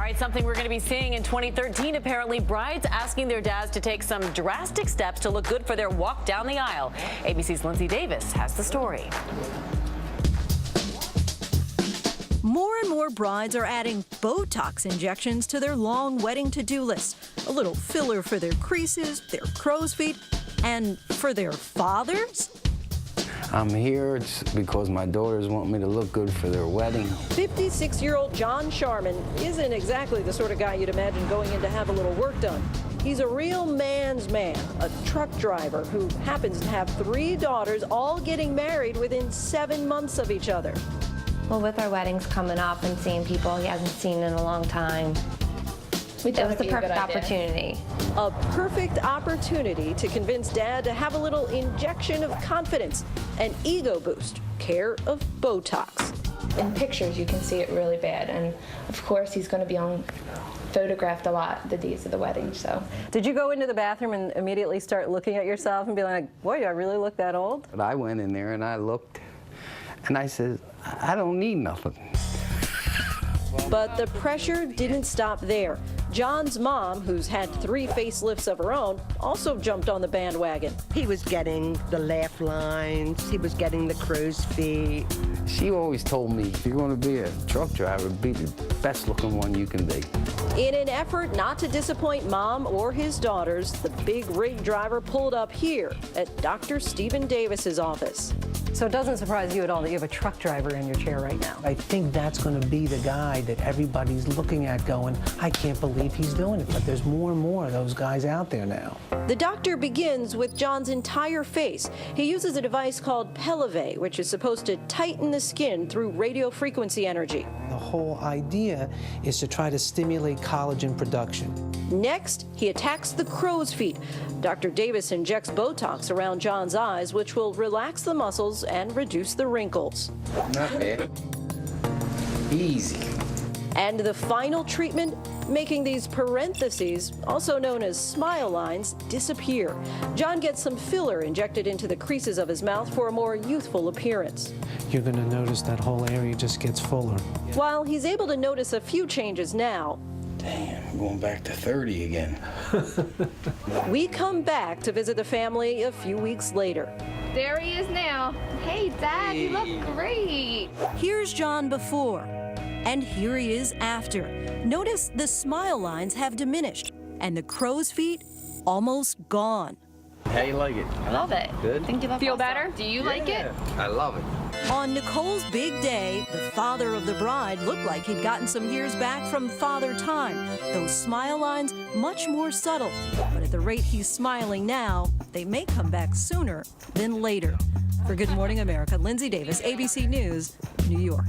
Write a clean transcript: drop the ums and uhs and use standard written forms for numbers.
right, something we're going to be seeing in 2013. Apparently, brides asking their dads to take some drastic steps to look good for their walk down the aisle. ABC's Lindsay Davis has the story. More and more brides are adding Botox injections to their long wedding to-do list. A little filler for their creases, their crow's feet, and for their fathers. I'm here because my daughters want me to look good for their wedding. 56-year-old John Sharman isn't exactly the sort of guy you'd imagine going in to have a little work done. He's a real man's man, a truck driver who happens to have 3 daughters, all getting married within 7 months of each other. Well, with our weddings coming up and seeing people he hasn't seen in a long time, it was the perfect opportunity. A perfect opportunity to convince Dad to have a little injection of confidence, an ego boost, care of Botox. In pictures, you can see it really bad, and of course, he's going to be photographed a lot the days of the wedding. So, did you go into the bathroom and immediately start looking at yourself and be like, boy, do I really look that old? But I went in there and I looked, and I said, I don't need nothing. But the pressure didn't stop there. John's mom, who's had 3 facelifts of her own, also jumped on the bandwagon. He was getting the laugh lines, he was getting the crow's feet. She always told me, if you're going to be a truck driver, be the best looking one you can be. In an effort not to disappoint Mom or his daughters, the big rig driver pulled up here at Dr. Stephen Davis's office. So it doesn't surprise you at all that you have a truck driver in your chair right now. I think that's going to be the guy that everybody's looking at going, I can't believe he's doing it. But there's more and more of those guys out there now. The doctor begins with John's entire face. He uses a device called Peleve, which is supposed to tighten the skin through radio frequency energy. The whole idea is to try to stimulate collagen production. Next, he attacks the crow's feet. Dr. Davis injects Botox around John's eyes, which will relax the muscles and reduce the wrinkles. Not bad. Easy. And the final treatment, making these parentheses, also known as smile lines, disappear. John gets some filler injected into the creases of his mouth for a more youthful appearance. You're going to notice that whole area just gets fuller. While he's able to notice a few changes now, Damn, I'm going back to 30 again. we come back to visit the family a few weeks later. there he is now. Hey, Dad, you look great. Here's John before, and here he is after. Notice the smile lines have diminished, and the crow's feet almost gone. How you like it? I love it. Good? I think you feel better? Do you like it? I love it. On Nicole's big day, the father of the bride looked like he'd gotten some years back from father time. Those smile lines much more subtle, but at the rate he's smiling now, they may come back sooner than later. For Good Morning America, Lindsay Davis, ABC News, New York.